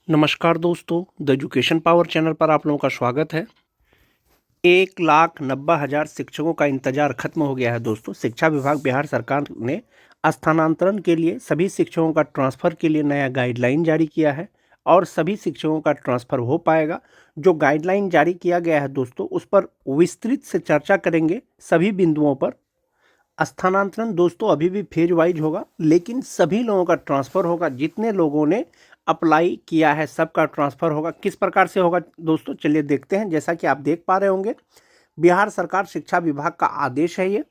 नमस्कार दोस्तों, the education power channel पर आप लोगों का स्वागत है। 1,90,000 शिक्षकों का इंतजार खत्म हो गया है दोस्तों। शिक्षा विभाग बिहार सरकार ने स्थानांतरण के लिए सभी शिक्षकों का ट्रांसफ़र के लिए नया गाइडलाइन जारी किया है और सभी शिक्षकों का ट्रांसफ़र हो पाएगा। जो गाइडलाइन जारी किया गया है दोस्तों, उस पर विस्तृत से चर्चा करेंगे सभी बिंदुओं पर। स्थानांतरण दोस्तों अभी भी फेज वाइज होगा, लेकिन सभी लोगों का ट्रांसफ़र होगा। जितने लोगों ने अप्लाई किया है सबका ट्रांसफ़र होगा। किस प्रकार से होगा दोस्तों, चलिए देखते हैं। जैसा कि आप देख पा रहे होंगे, बिहार सरकार शिक्षा विभाग का आदेश है ये।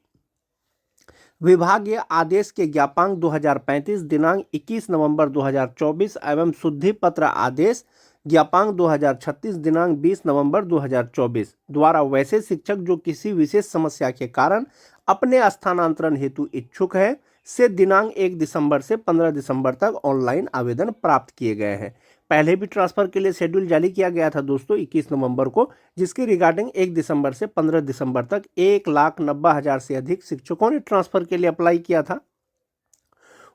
विभागीय आदेश के ज्ञापांक 2035 दिनांक 21 नवंबर 2024 एवं शुद्धि पत्र आदेश ज्ञापांक 2036 दिनांक 20 नवंबर 2024 द्वारा वैसे शिक्षक जो किसी विशेष समस्या के कारण अपने स्थानांतरण हेतु इच्छुक है से दिनांक 1 दिसंबर से 15 दिसंबर तक ऑनलाइन आवेदन प्राप्त किए गए हैं। पहले भी ट्रांसफ़र के लिए शेड्यूल जारी किया गया था दोस्तों 21 नवंबर को, जिसकी रिगार्डिंग 1 दिसंबर से 15 दिसंबर तक 1,90,000 से अधिक शिक्षकों ने ट्रांसफ़र के लिए अप्लाई किया था।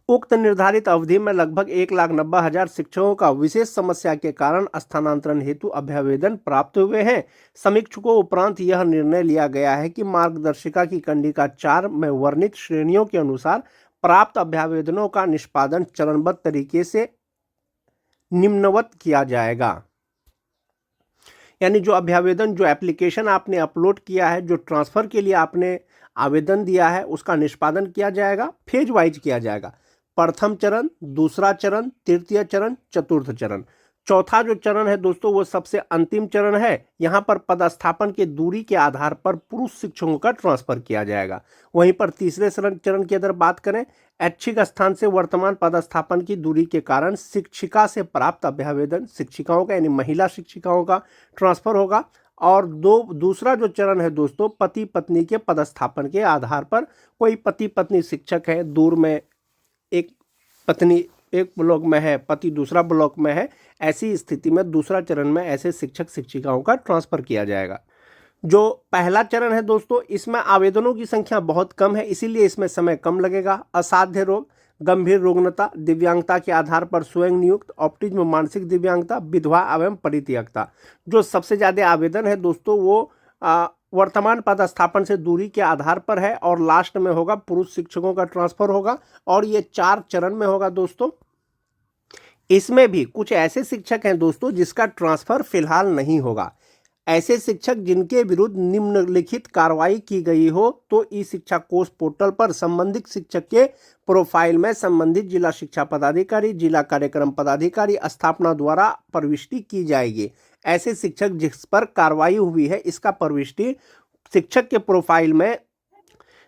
उक्त निर्धारित अवधि में लगभग 1,90,000 शिक्षकों का विशेष समस्या के कारण स्थानांतरण हेतु अभ्यावेदन प्राप्त हुए हैं। समीक्षकों उपरांत यह निर्णय लिया गया है कि मार्गदर्शिका की कंडिका 4 में वर्णित श्रेणियों के अनुसार प्राप्त अभ्यावेदनों का निष्पादन चरणबद्ध तरीके से निम्नवत किया जाएगा। यानी जो अभ्यावेदन, जो एप्लीकेशन आपने अपलोड किया है, जो ट्रांसफ़र के लिए आपने आवेदन दिया है, उसका निष्पादन किया जाएगा, फेज वाइज किया जाएगा। प्रथम चरण, दूसरा चरण, तृतीय चरण, चतुर्थ चरण। चौथा जो चरण है दोस्तों, वो सबसे अंतिम चरण है। यहाँ पर पदस्थापन की दूरी के आधार पर पुरुष शिक्षकों का ट्रांसफ़र किया जाएगा। वहीं पर तीसरे चरण की अगर बात करें, ऐच्छिक स्थान से वर्तमान पदस्थापन की दूरी के कारण शिक्षिका से प्राप्त अभ्यावेदन शिक्षिकाओं का, यानी महिला शिक्षिकाओं का ट्रांसफ़र होगा। और दूसरा जो चरण है दोस्तों, पति पत्नी के पदस्थापन के आधार पर। कोई पति पत्नी शिक्षक है, दूर में एक पत्नी एक ब्लॉक में है, पति दूसरा ब्लॉक में है, ऐसी स्थिति में दूसरा चरण में ऐसे शिक्षक शिक्षिकाओं का ट्रांसफ़र किया जाएगा। जो पहला चरण है दोस्तों, इसमें आवेदनों की संख्या बहुत कम है, इसीलिए इसमें समय कम लगेगा। असाध्य रोग, गंभीर रुग्णता, दिव्यांगता के आधार पर स्वयं नियुक्त, ऑटिज्म, मानसिक दिव्यांगता, विधवा एवं परित्यक्ता। जो सबसे ज़्यादा आवेदन है दोस्तों, वो वर्तमान पदस्थापन से दूरी के आधार पर है। और लास्ट में होगा पुरुष शिक्षकों का ट्रांसफ़र होगा, और ये 4 चरण में होगा दोस्तों। इसमें भी कुछ ऐसे शिक्षक हैं दोस्तों जिसका ट्रांसफ़र फिलहाल नहीं होगा। ऐसे शिक्षक जिनके विरुद्ध निम्नलिखित कार्रवाई की गई हो तो ई शिक्षा कोष पोर्टल पर संबंधित शिक्षक के प्रोफाइल में संबंधित जिला शिक्षा पदाधिकारी, जिला कार्यक्रम पदाधिकारी स्थापना द्वारा प्रविष्टि की जाएगी। ऐसे शिक्षक जिस पर कार्रवाई हुई है, इसका प्रविष्टि शिक्षक के प्रोफाइल में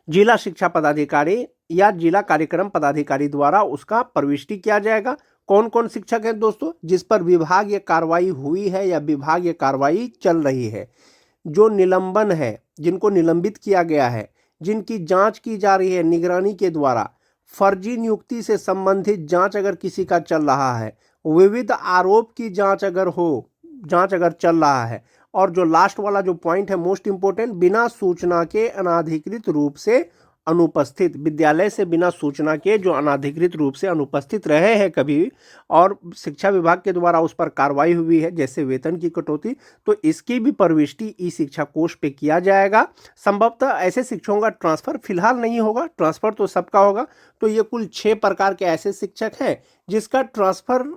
जिला शिक्षा पदाधिकारी या जिला कार्यक्रम पदाधिकारी द्वारा उसका प्रविष्टि किया जाएगा। कौन कौन शिक्षक हैं दोस्तों जिस पर विभागीय कार्रवाई हुई है या विभागीय कार्रवाई चल रही है? जो निलंबन है, जिनको निलंबित किया गया है, जिनकी जांच की जा रही है निगरानी के द्वारा, फर्जी नियुक्ति से संबंधित जांच अगर किसी का चल रहा है, विविध आरोप की जांच अगर चल रहा है, और जो लास्ट वाला जो पॉइंट है मोस्ट इंपोर्टेंट, बिना सूचना के अनाधिकृत रूप से अनुपस्थित, विद्यालय से बिना सूचना के जो अनाधिकृत रूप से अनुपस्थित रहे हैं कभी, और शिक्षा विभाग के द्वारा उस पर कार्रवाई हुई है, जैसे वेतन की कटौती, तो इसकी भी प्रविष्टि ई शिक्षा कोष पे किया जाएगा। संभवतः ऐसे शिक्षकों का ट्रांसफ़र फिलहाल नहीं होगा, ट्रांसफ़र तो सबका होगा। तो ये कुल 6 प्रकार के ऐसे शिक्षक हैं जिसका ट्रांसफ़र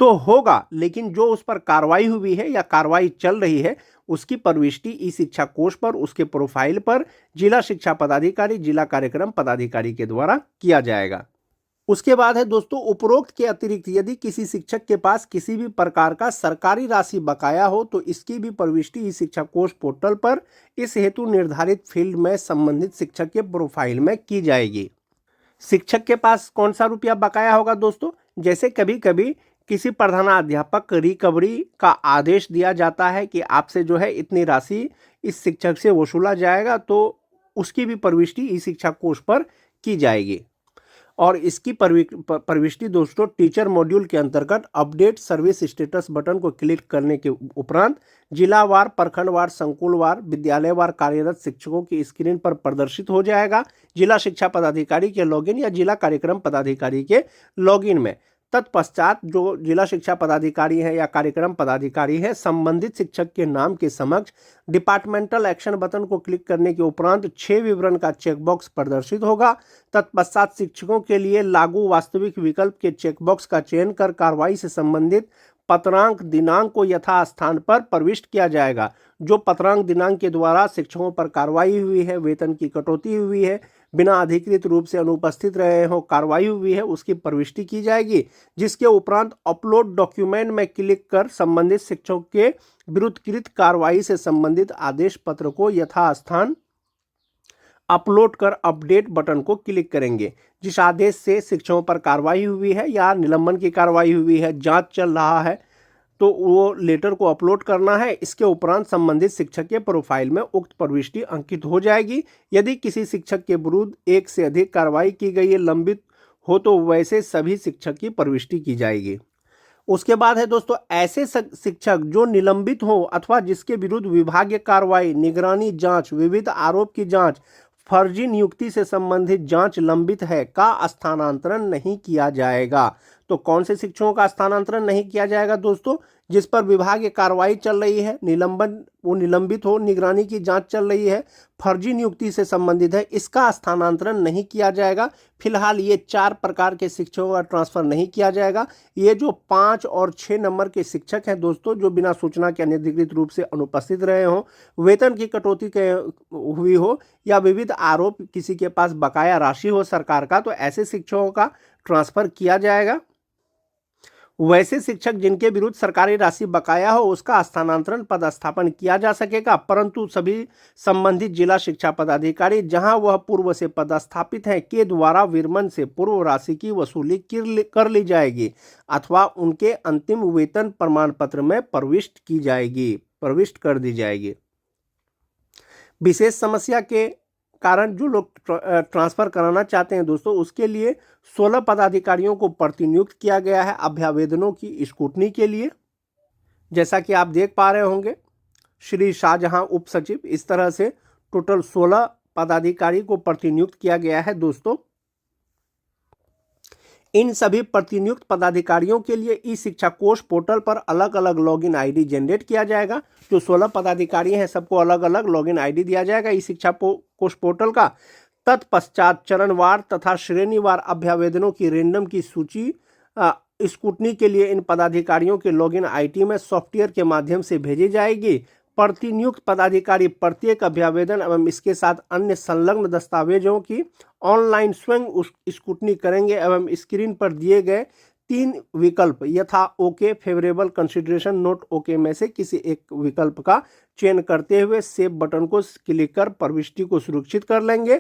तो होगा, लेकिन जो उस पर कार्रवाई हुई है या कार्रवाई चल रही है, उसकी प्रविष्टि ई शिक्षा कोष पर, उसके प्रोफाइल पर जिला शिक्षा पदाधिकारी, जिला कार्यक्रम पदाधिकारी के द्वारा किया जाएगा। उसके बाद है दोस्तों, उपरोक्त के अतिरिक्त यदि किसी शिक्षक के पास किसी भी प्रकार का सरकारी राशि बकाया हो तो इसकी भी प्रविष्टि ई शिक्षा कोष पोर्टल पर इस हेतु निर्धारित फील्ड में संबंधित शिक्षक के प्रोफाइल में की जाएगी। शिक्षक के पास कौन सा रुपया बकाया होगा दोस्तों? जैसे कभी कभी किसी प्रधानाध्यापक रिकवरी का आदेश दिया जाता है कि आपसे जो है इतनी राशि इस शिक्षक से वसूला जाएगा, तो उसकी भी प्रविष्टि ई शिक्षा कोष पर की जाएगी। और इसकी प्रविष्टि दोस्तों टीचर मॉड्यूल के अंतर्गत अपडेट सर्विस स्टेटस बटन को क्लिक करने के उपरांत जिलावार, प्रखंडवार, संकुलवार, विद्यालयवार कार्यरत शिक्षकों की स्क्रीन पर प्रदर्शित हो जाएगा। जिला शिक्षा पदाधिकारी के लॉगिन या जिला कार्यक्रम पदाधिकारी के लॉगिन में तत्पश्चात जो जिला शिक्षा पदाधिकारी है या कार्यक्रम पदाधिकारी है संबंधित शिक्षक के नाम के समक्ष डिपार्टमेंटल एक्शन बटन को क्लिक करने के उपरांत 6 विवरण का चेकबॉक्स प्रदर्शित होगा। तत्पश्चात शिक्षकों के लिए लागू वास्तविक विकल्प के चेकबॉक्स का चयन कर कार्रवाई से संबंधित पत्रांक दिनांक को यथास्थान पर प्रविष्ट किया जाएगा। जो पत्रांक दिनांक के द्वारा शिक्षकों पर कार्रवाई हुई है, वेतन की कटौती हुई है, बिना अधिकृत रूप से अनुपस्थित रहे हो, कार्रवाई हुई है, उसकी प्रविष्टि की जाएगी। जिसके उपरांत अपलोड डॉक्यूमेंट में क्लिक कर संबंधित शिक्षकों के विरुद्ध कृत कार्रवाई से संबंधित आदेश पत्र को यथास्थान अपलोड कर अपडेट बटन को क्लिक करेंगे। जिस आदेश से शिक्षकों पर कार्रवाई हुई है या निलंबन की कार्रवाई हुई है, जांच चल रहा है, तो वो लेटर को अपलोड करना है। इसके उपरांत संबंधित शिक्षक के प्रोफाइल में उक्त प्रविष्टि अंकित हो जाएगी। यदि किसी शिक्षक के विरुद्ध एक से अधिक कार्रवाई की गई है, लंबित हो, तो वैसे सभी शिक्षक की प्रविष्टि की जाएगी। उसके बाद है दोस्तों ऐसे शिक्षक जो निलंबित हो अथवा जिसके विरुद्ध विभागीय कार्रवाई, निगरानी जांच, विविध आरोप की जांच, फर्जी नियुक्ति से संबंधित जांच लंबित है का स्थानांतरण नहीं किया जाएगा। तो कौन से शिक्षकों का स्थानांतरण नहीं किया जाएगा दोस्तों? जिस पर विभागीय कार्रवाई चल रही है, वो निलंबित हो, निगरानी की जांच चल रही है, फर्जी नियुक्ति से संबंधित है, इसका स्थानांतरण नहीं किया जाएगा। फिलहाल ये 4 प्रकार के शिक्षकों का ट्रांसफर नहीं किया जाएगा। ये जो 5 और 6 नंबर के शिक्षक हैं दोस्तों, जो बिना सूचना के अनधिकृत रूप से अनुपस्थित रहे हों, वेतन की कटौती हुई हो या विविध आरोप किसी के पास बकाया राशि हो सरकार का, तो ऐसे शिक्षकों का ट्रांसफर किया जाएगा। वैसे शिक्षक जिनके विरुद्ध सरकारी राशि बकाया हो उसका स्थानांतरण पदस्थापन किया जा सकेगा, परंतु सभी संबंधित जिला शिक्षा पदाधिकारी जहां वह पूर्व से पदस्थापित हैं के द्वारा विरमण से पूर्व राशि की वसूली कर ली जाएगी अथवा उनके अंतिम वेतन प्रमाण पत्र में प्रविष्ट कर दी जाएगी। विशेष समस्या के कारण जो लोग ट्रांसफर कराना चाहते हैं दोस्तों, उसके लिए 16 पदाधिकारियों को प्रतिनियुक्त किया गया है अभ्यावेदनों की स्क्रूटनी के लिए। जैसा कि आप देख पा रहे होंगे, श्री शाहजहां उप सचिव, इस तरह से टोटल 16 पदाधिकारी को प्रतिनियुक्त किया गया है दोस्तों। इन सभी प्रतिनियुक्त पदाधिकारियों के लिए ई शिक्षा कोष पोर्टल पर अलग अलग लॉगिन आईडी जनरेट किया जाएगा। जो 16 पदाधिकारी हैं सबको अलग अलग लॉगिन आईडी दिया जाएगा ई शिक्षा कोष पोर्टल का। तत्पश्चात चरणवार तथा श्रेणीवार अभ्यावेदनों की रेंडम की सूची स्क्रूटनी के लिए इन पदाधिकारियों के लॉगिन आईडी में सॉफ्टवेयर के माध्यम से भेजी जाएगी। प्रतिनियुक्त पदाधिकारी प्रत्येक अभ्यावेदन एवं इसके साथ अन्य संलग्न दस्तावेजों की ऑनलाइन स्वयं स्क्रूटनी करेंगे एवं स्क्रीन पर दिए गए 3 विकल्प यथा okay, favourable, consideration, note okay में से किसी एक विकल्प का चयन करते हुए सेव बटन को क्लिक कर प्रविष्टि को सुरक्षित कर लेंगे।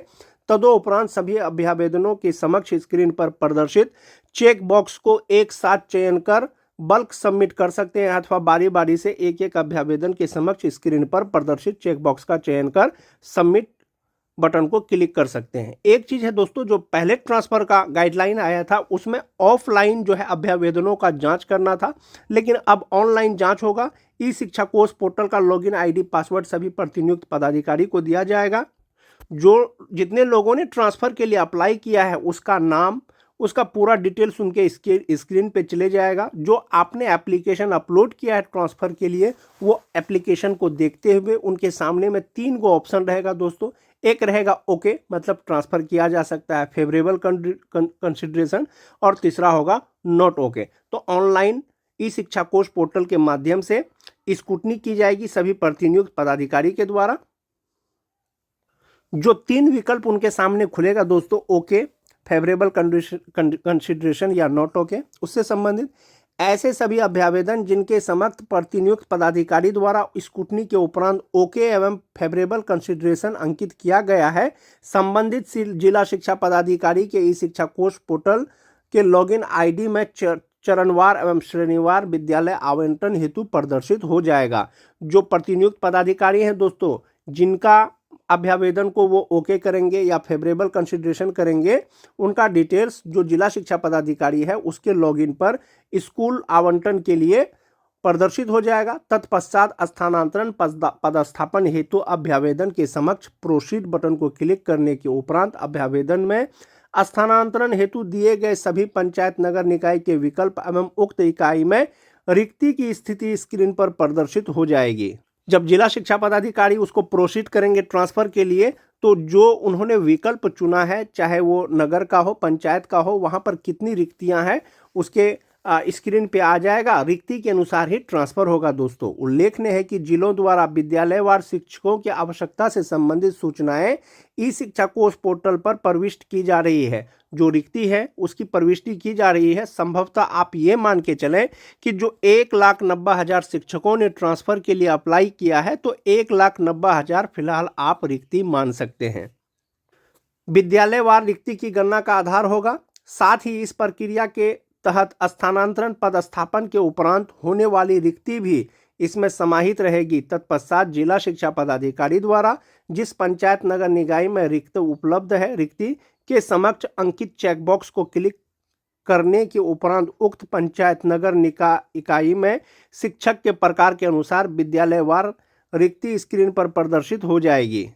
तदोपरांत सभी अभ्यावेदनों के समक्ष स्क्रीन पर प्रदर्शित चेक बॉक्स को एक साथ चयन कर बल्क सबमिट कर सकते हैं अथवा बारी बारी से एक एक अभ्यावेदन के समक्ष स्क्रीन पर प्रदर्शित चेक बॉक्स का चयन कर सबमिट बटन को क्लिक कर सकते हैं। एक चीज है दोस्तों, जो पहले ट्रांसफर का गाइडलाइन आया था उसमें ऑफलाइन जो है अभ्यावेदनों का जांच करना था, लेकिन अब ऑनलाइन जांच होगा। ई शिक्षा कोष पोर्टल का लॉगिन आईडी पासवर्ड सभी प्रतिनियुक्त पदाधिकारी को दिया जाएगा। जो जितने लोगों ने ट्रांसफर के लिए अप्लाई किया है उसका नाम, उसका पूरा डिटेल्स उनके स्क्रीन पे चले जाएगा। जो आपने एप्लीकेशन अपलोड किया है ट्रांसफ़र के लिए, वो एप्लीकेशन को देखते हुए उनके सामने में 3 गो ऑप्शन रहेगा दोस्तों। एक रहेगा ओके, मतलब ट्रांसफ़र किया जा सकता है, फेवरेबल कंसिडरेशन, और तीसरा होगा नॉट ओके। तो ऑनलाइन ई शिक्षा कोष पोर्टल के माध्यम से स्क्रूटनी की जाएगी सभी प्रतिनियुक्त पदाधिकारी के द्वारा। जो 3 विकल्प उनके सामने खुलेगा दोस्तों, ओके, फेवरेबल कंसिडरेशन या नॉट ओके, उससे संबंधित ऐसे सभी अभ्यावेदन जिनके समक्ष प्रतिनियुक्त पदाधिकारी द्वारा स्क्रूटनी के उपरांत ओके एवं फेवरेबल कंसिडरेशन अंकित किया गया है, संबंधित जिला शिक्षा पदाधिकारी के ई शिक्षा कोष पोर्टल के लॉगिन आईडी में चरणवार एवं श्रेणीवार विद्यालय आवंटन हेतु प्रदर्शित हो जाएगा। जो प्रतिनियुक्त पदाधिकारी हैं दोस्तों, जिनका अभ्यावेदन को वो ओके करेंगे या फेवरेबल कंसिडरेशन करेंगे, उनका डिटेल्स जो जिला शिक्षा पदाधिकारी है उसके लॉगिन पर स्कूल आवंटन के लिए प्रदर्शित हो जाएगा। तत्पश्चात स्थानांतरण पदस्थापन हेतु अभ्यावेदन के समक्ष प्रोसीड बटन को क्लिक करने के उपरांत अभ्यावेदन में स्थानांतरण हेतु दिए गए सभी पंचायत नगर निकाय के विकल्प एवं उक्त इकाई में रिक्ति की स्थिति स्क्रीन पर प्रदर्शित हो जाएगी। जब जिला शिक्षा पदाधिकारी उसको प्रोसीड करेंगे ट्रांसफर के लिए, तो जो उन्होंने विकल्प चुना है, चाहे वो नगर का हो, पंचायत का हो, वहां पर कितनी रिक्तियां हैं उसके स्क्रीन पे आ जाएगा। रिक्ति के अनुसार ही ट्रांसफर होगा। दोस्तों, उल्लेखनीय है कि जिलों द्वारा विद्यालयवार शिक्षकों की आवश्यकता से संबंधित सूचनाएं ई शिक्षा कोष पोर्टल पर प्रविष्ट की जा रही है। जो रिक्ति है उसकी प्रविष्टि की जा रही है। संभवतः आप ये मान के चलें कि जो 1,90,000 शिक्षकों ने ट्रांसफर के लिए अप्लाई किया है, तो 1,90,000 फिलहाल आप रिक्ति मान सकते हैं। विद्यालयवार रिक्ति की गणना का आधार होगा। साथ ही इस प्रक्रिया के तहत स्थानांतरण पदस्थापन के उपरांत होने वाली रिक्ति भी इसमें समाहित रहेगी। तत्पश्चात जिला शिक्षा पदाधिकारी द्वारा जिस पंचायत नगर निकाय में रिक्त उपलब्ध है, रिक्ति के समक्ष अंकित चेकबॉक्स को क्लिक करने के उपरांत उक्त पंचायत नगर निकाय इकाई में शिक्षक के प्रकार के अनुसार विद्यालयवार रिक्ति स्क्रीन पर प्रदर्शित हो जाएगी।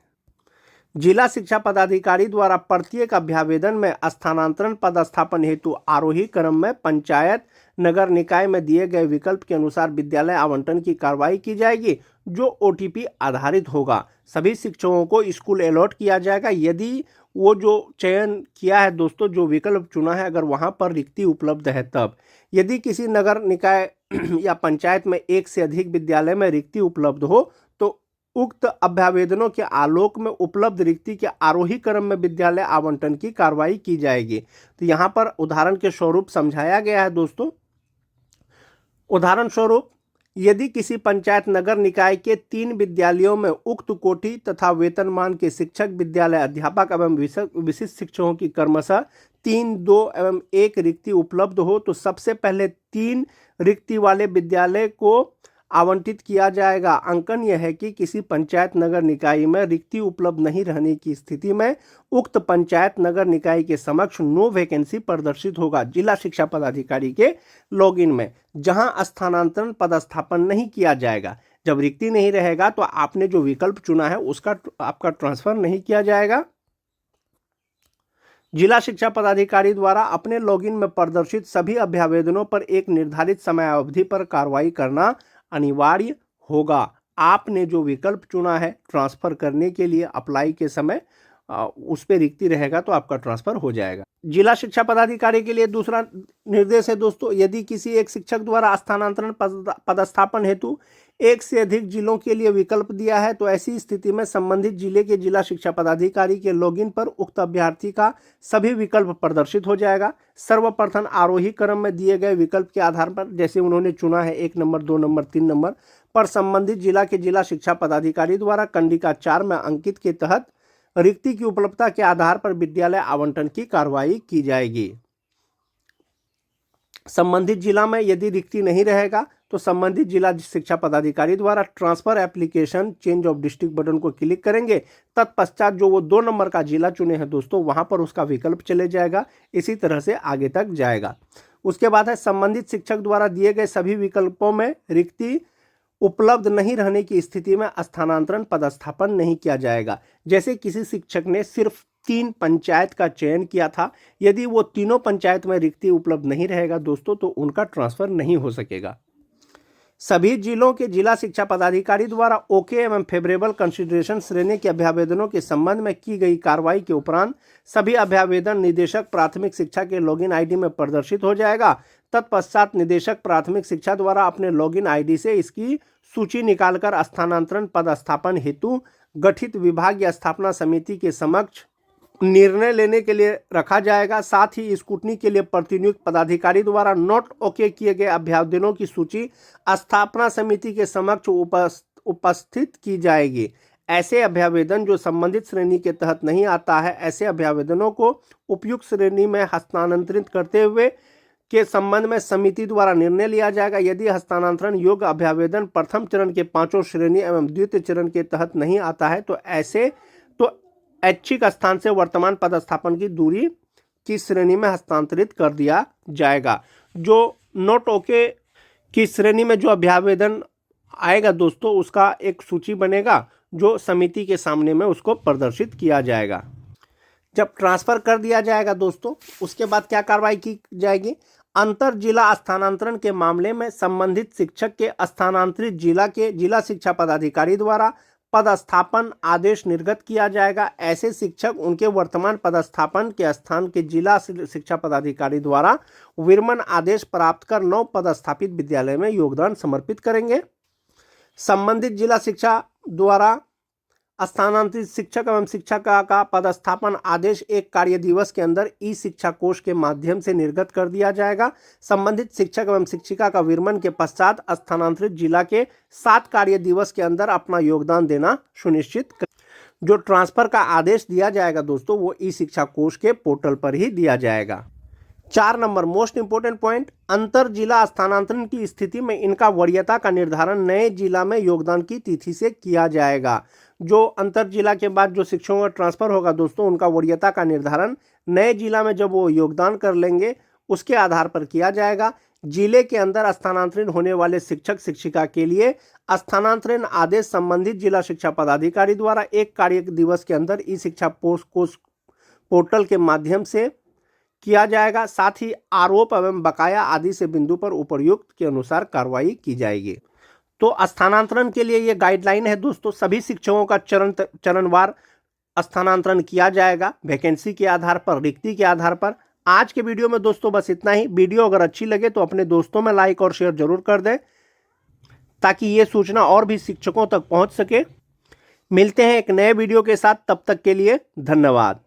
जिला शिक्षा पदाधिकारी द्वारा प्रत्येक अभ्यावेदन में स्थानांतरण पदस्थापन हेतु आरोही क्रम में पंचायत नगर निकाय में दिए गए विकल्प के अनुसार विद्यालय आवंटन की कार्रवाई की जाएगी, जो ओटीपी आधारित होगा। सभी शिक्षकों को स्कूल अलॉट किया जाएगा। यदि वो जो चयन किया है दोस्तों, जो विकल्प चुना है, अगर वहां पर रिक्ति उपलब्ध है तब। यदि किसी नगर निकाय या पंचायत में एक से अधिक विद्यालय में रिक्ति उपलब्ध हो, तो उक्त अभ्यावेदनों के आलोक में उपलब्ध रिक्ति के आरोही क्रम में विद्यालय आवंटन की कार्रवाई की जाएगी। तो यहाँ पर उदाहरण के स्वरूप समझाया गया है दोस्तों। उदाहरण स्वरूप, यदि किसी पंचायत नगर निकाय के 3 विद्यालयों में उक्त कोटि तथा वेतनमान के शिक्षक, विद्यालय अध्यापक एवं विशिष्ट शिक्षकों की क्रमशः 3, 2 एवं 1 रिक्ति उपलब्ध हो, तो सबसे पहले 3 रिक्ति वाले विद्यालय को आवंटित किया जाएगा। अंकन यह है कि किसी पंचायत नगर निकाय में रिक्ति उपलब्ध नहीं रहने की स्थिति में उक्त पंचायत नगर निकाय के समक्ष नो वैकेंसी प्रदर्शित होगा जिला शिक्षा पदाधिकारी के लॉगिन में, जहां स्थानांतरण पदस्थापन नहीं किया जाएगा। जब रिक्ति नहीं रहेगा तो आपने जो विकल्प चुना है उसका आपका ट्रांसफर नहीं किया जाएगा। जिला शिक्षा पदाधिकारी द्वारा अपने लॉगिन में प्रदर्शित सभी अभ्यावेदनों पर एक निर्धारित समयावधि पर कार्रवाई करना अनिवार्य होगा। आपने जो विकल्प चुना है ट्रांसफर करने के लिए अप्लाई के समय, उस पर रिक्ति रहेगा तो आपका ट्रांसफर हो जाएगा। जिला शिक्षा पदाधिकारी के लिए दूसरा निर्देश है दोस्तों, यदि किसी एक शिक्षक द्वारा स्थानांतरण पदस्थापन हेतु एक से अधिक जिलों के लिए विकल्प दिया है, तो ऐसी स्थिति में संबंधित जिले के जिला शिक्षा पदाधिकारी के लॉगिन पर उक्त अभ्यर्थी का सभी विकल्प प्रदर्शित हो जाएगा। सर्वप्रथम आरोही क्रम में दिए गए विकल्प के आधार पर, जैसे उन्होंने चुना है 1 नंबर, 2 नंबर, 3 नंबर पर, संबंधित जिला के जिला शिक्षा पदाधिकारी द्वारा कंडिका 4 में अंकित के तहत रिक्ति की उपलब्धता के आधार पर विद्यालय आवंटन की कार्रवाई की जाएगी। संबंधित जिला में यदि रिक्ति नहीं रहेगा तो संबंधित जिला शिक्षा पदाधिकारी द्वारा transfer application change of district button को क्लिक करेंगे। तत्पश्चात जो वो 2 नंबर का जिला चुने हैं दोस्तों, वहां पर उसका विकल्प चले जाएगा। इसी तरह से आगे तक जाएगा। उसके बाद है संबंधित शिक्षक द्वारा दिए गए सभी विकल्पों में रिक्ति उपलब्ध नहीं रहने की स्थिति में स्थानांतरण पदस्थापन नहीं किया जाएगा। जैसे किसी शिक्षक ने सिर्फ 3 पंचायत का चयन किया था, यदि वो तीनों पंचायत में रिक्ति उपलब्ध नहीं रहेगा दोस्तों, तो उनका ट्रांसफर नहीं हो सकेगा। सभी जिलों के जिला शिक्षा पदाधिकारी द्वारा ओके एवं फेवरेबल कंसिडरेशन श्रेणी के अभ्यावेदनों के संबंध में की गई कार्रवाई के उपरांत सभी अभ्यावेदन निदेशक प्राथमिक शिक्षा के लॉगिन आईडी में प्रदर्शित हो जाएगा। तत्पश्चात निदेशक प्राथमिक शिक्षा द्वारा अपने लॉगिन आईडी से इसकी सूची निकालकर स्थानांतरण पदस्थापन हेतु गठित विभाग या स्थापना समिति के समक्ष निर्णय लेने के लिए रखा जाएगा। साथ ही स्क्रूटनी के लिए प्रतिनियुक्त पदाधिकारी द्वारा नोट ओके किए गए अभ्यावेदनों की सूची स्थापना समिति के समक्ष उपस्थित की जाएगी। ऐसे अभ्यावेदन जो संबंधित श्रेणी के तहत नहीं आता है, ऐसे अभ्यावेदनों को उपयुक्त श्रेणी में हस्तांतरित करते हुए के संबंध में समिति द्वारा निर्णय लिया जाएगा। यदि हस्तांतरण योग्य अभ्यावेदन प्रथम चरण के 5 श्रेणी एवं द्वितीय चरण के तहत नहीं आता है, तो ऐसे ऐच्छिक स्थान से वर्तमान पदस्थापन की दूरी की श्रेणी में हस्तांतरित कर दिया जाएगा। जो नोट ओके की श्रेणी में जो अभ्यावेदन आएगा दोस्तों, उसका एक सूची बनेगा जो समिति के सामने में उसको प्रदर्शित किया जाएगा। जब ट्रांसफर कर दिया जाएगा दोस्तों, उसके बाद क्या कार्रवाई की जाएगी? अंतर जिला स्थानांतरण के मामले में संबंधित शिक्षक के स्थानांतरित जिला के जिला शिक्षा पदाधिकारी द्वारा पदस्थापन आदेश निर्गत किया जाएगा। ऐसे शिक्षक उनके वर्तमान पदस्थापन के स्थान के जिला शिक्षा पदाधिकारी द्वारा विरमण आदेश प्राप्त कर नव पदस्थापित विद्यालय में योगदान समर्पित करेंगे। संबंधित जिला शिक्षा द्वारा स्थानांतरित शिक्षक एवं शिक्षिका का पदस्थापन आदेश 1 कार्य दिवस के अंदर ई शिक्षा कोष के माध्यम से निर्गत कर दिया जाएगा। संबंधित शिक्षक एवं शिक्षिका का विरमण के पश्चात स्थानांतरित जिला के 7 कार्य दिवस के अंदर अपना योगदान देना सुनिश्चित कर। जो ट्रांसफर का आदेश दिया जाएगा दोस्तों, वो ई शिक्षा कोष के पोर्टल पर ही दिया जाएगा। 4 नंबर मोस्ट इंपोर्टेंट पॉइंट, अंतर जिला स्थानांतरण की स्थिति में इनका वरीयता का निर्धारण नए जिला में योगदान की तिथि से किया जाएगा। जो अंतर जिला के बाद जो शिक्षकों का ट्रांसफर होगा दोस्तों, उनका वरीयता का निर्धारण नए जिला में जब वो योगदान कर लेंगे उसके आधार पर किया जाएगा। जिले के अंदर स्थानांतरित होने वाले शिक्षक शिक्षिका के लिए स्थानांतरण आदेश संबंधित जिला शिक्षा पदाधिकारी द्वारा 1 कार्य दिवस के अंदर ई शिक्षा कोष पोर्टल के माध्यम से किया जाएगा। साथ ही आरोप एवं बकाया आदि से बिंदु पर उपर्युक्त के अनुसार कार्रवाई की जाएगी। तो स्थानांतरण के लिए ये गाइडलाइन है दोस्तों। सभी शिक्षकों का चरणवार स्थानांतरण किया जाएगा, वैकेंसी के आधार पर, रिक्ति के आधार पर। आज के वीडियो में दोस्तों बस इतना ही। वीडियो अगर अच्छी लगे तो अपने दोस्तों में लाइक और शेयर जरूर कर दें, ताकि ये सूचना और भी शिक्षकों तक पहुंच सके। मिलते हैं एक नए वीडियो के साथ, तब तक के लिए धन्यवाद।